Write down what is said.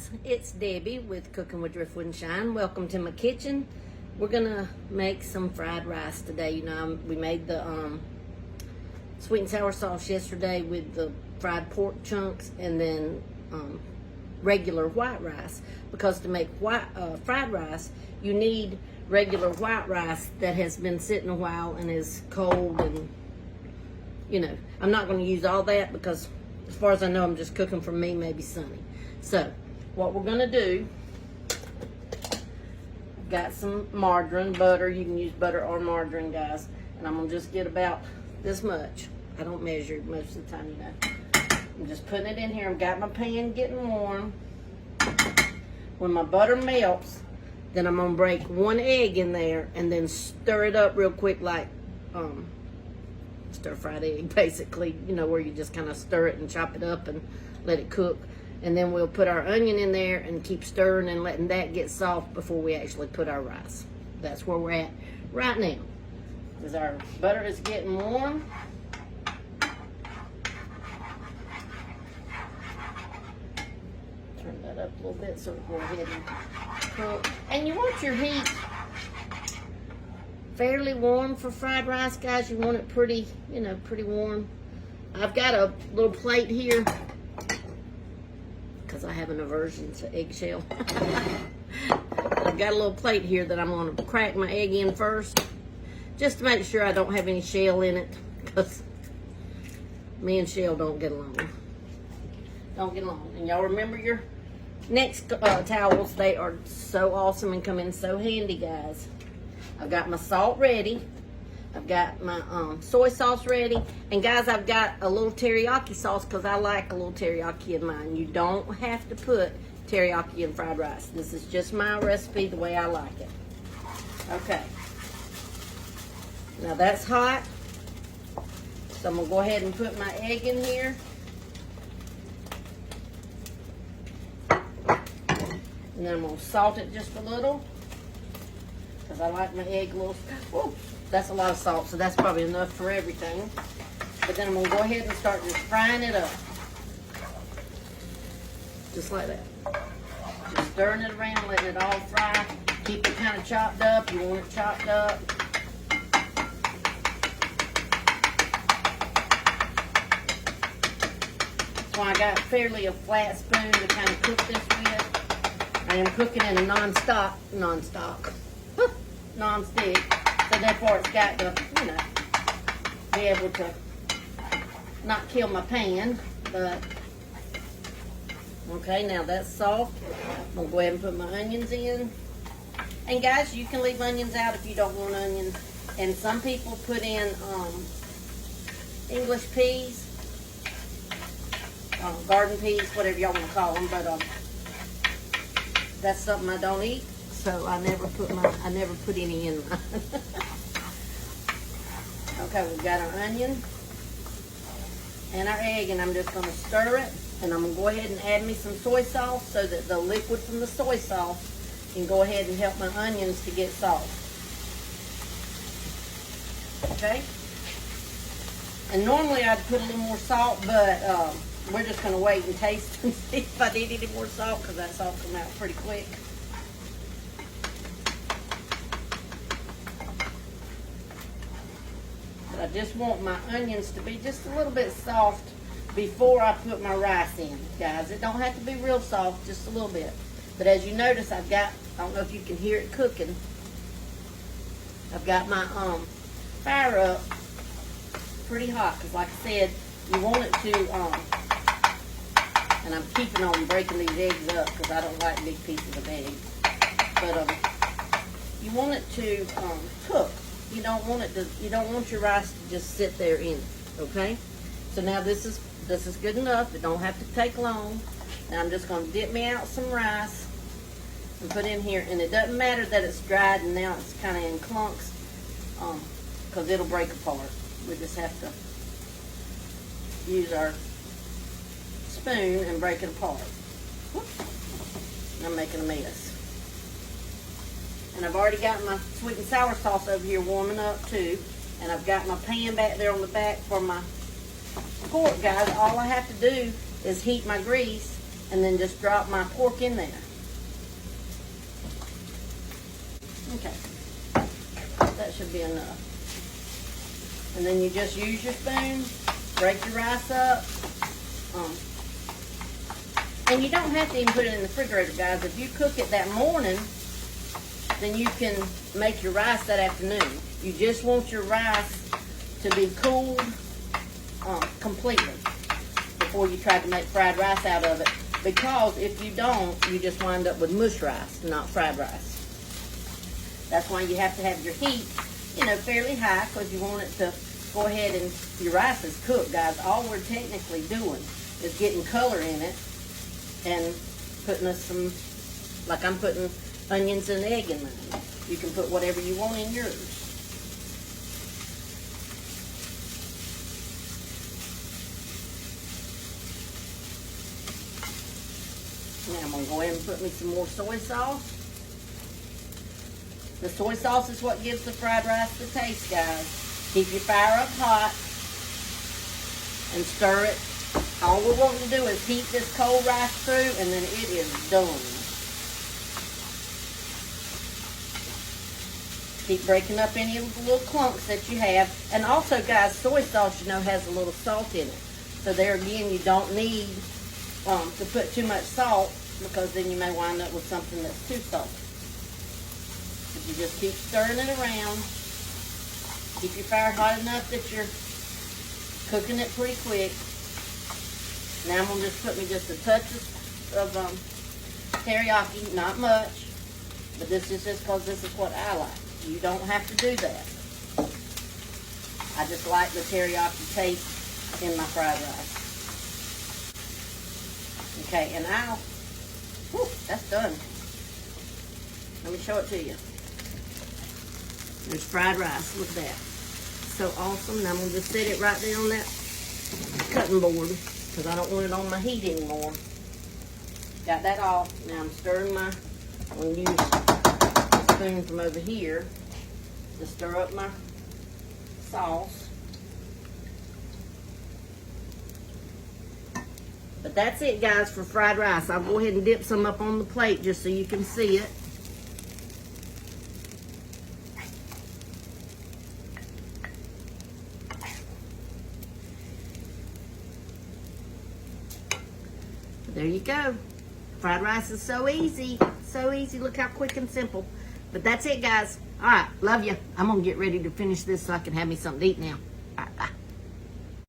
guys, it's Debbie with Cooking with Driftwood and Shine. Welcome to my kitchen. We're gonna make some fried rice today. You know, we made the sweet and sour sauce yesterday with the fried pork chunks and then regular white rice. Because to make fried rice, you need regular white rice that has been sitting a while and is cold, and you know, I'm not going to use all that because as far as I know, I'm just cooking for me, maybe Sonny. So what we're going to do, got some margarine, butter. You can use butter or margarine, guys. And I'm going to just get about this much. I don't measure most of the time, you know. I'm just putting it in here. I've got my pan getting warm. When my butter melts, then I'm going to break one egg in there and then stir it up real quick like stir-fried egg, basically, you know, where you just kind of stir it and chop it up and let it cook. And then we'll put our onion in there and keep stirring and letting that get soft before we actually put our rice. That's where we're at right now. As our butter is getting warm, turn that up a little bit so it will go ahead and cook. And you want your heat fairly warm for fried rice, guys. You want it pretty, you know, pretty warm. I've got a little plate here because I have an aversion to eggshell. I've got a little plate here that I'm going to crack my egg in first, just to make sure I don't have any shell in it, because me and shell don't get along. Don't get along. And y'all remember your next towels. They are so awesome and come in so handy, guys. I've got my salt ready. I've got my soy sauce ready. And guys, I've got a little teriyaki sauce because I like a little teriyaki in mine. You don't have to put teriyaki in fried rice. This is just my recipe the way I like it. Okay. Now that's hot. So I'm going to go ahead and put my egg in here. And then I'm going to salt it just a little, because I like my egg a little. Whoa, that's a lot of salt, so that's probably enough for everything. But then I'm going to go ahead and start just frying it up. Just like that. Just stirring it around, letting it all fry. Keep it kind of chopped up. You want it chopped up. So I got fairly a flat spoon to kind of cook this with. I am cooking in a non-stick, so therefore it's got to, you know, be able to not kill my pan. But okay, now that's soft. I'm gonna go ahead and put my onions in. And guys, you can leave onions out if you don't want onions. And some people put in English peas, garden peas, whatever y'all want to call them. But that's something I don't eat, so I never put any in mine. Okay, we've got our onion and our egg, and I'm just going to stir it, and I'm going to go ahead and add me some soy sauce so that the liquid from the soy sauce can go ahead and help my onions to get soft. Okay? And normally I'd put a little more salt, but we're just going to wait and taste and see if I need any more salt, because that salt come out pretty quick. But I just want my onions to be just a little bit soft before I put my rice in, guys. It don't have to be real soft, just a little bit. But as you notice, I've got, I don't know if you can hear it cooking, I've got my fire up pretty hot, because like I said, you want it to and I'm keeping on breaking these eggs up because I don't like big pieces of egg. But you want it to cook. You don't want it to. You don't want your rice to just sit there in it. Okay. So now this is good enough. It don't have to take long. Now I'm just going to dip me out some rice and put in here. And it doesn't matter that it's dried and now it's kind of in clumps, because it'll break apart. We just have to use our spoon and break it apart. I'm making a mess. And I've already got my sweet and sour sauce over here warming up too. And I've got my pan back there on the back for my pork, guys. All I have to do is heat my grease and then just drop my pork in there. Okay, that should be enough. And then you just use your spoon, break your rice up. And you don't have to even put it in the refrigerator, guys. If you cook it that morning, then you can make your rice that afternoon. You just want your rice to be cooled completely before you try to make fried rice out of it. Because if you don't, you just wind up with mush rice, not fried rice. That's why you have to have your heat, fairly high, because you want it to go ahead and your rice is cooked, guys. All we're technically doing is getting color in it and putting us some, like I'm putting onions and egg in mine. You can put whatever you want in yours. Now I'm going to go ahead and put me some more soy sauce. The soy sauce is what gives the fried rice the taste, guys. Keep your fire up hot and stir it. All we're wanting to do is heat this cold rice through, and then it is done. Keep breaking up any of the little clumps that you have. And also, guys, soy sauce, has a little salt in it. So there again, you don't need to put too much salt, because then you may wind up with something that's too salty. But you just keep stirring it around. Keep your fire hot enough that you're cooking it pretty quick. Now I'm going to just put me just a touch of teriyaki, not much, but this is just because this is what I like. You don't have to do that. I just like the teriyaki taste in my fried rice. Okay, and that's done. Let me show it to you. There's fried rice. Look at that. So awesome. Now I'm going to just set it right there on that cutting board, because I don't want it on my heat anymore. Got that off. Now I'm stirring I'm going to use a spoon from over here to stir up my sauce. But that's it, guys, for fried rice. I'll go ahead and dip some up on the plate just so you can see it. There you go. Fried rice is so easy. So easy. Look how quick and simple. But that's it, guys. All right. Love you. I'm going to get ready to finish this so I can have me something to eat now. All right. Bye.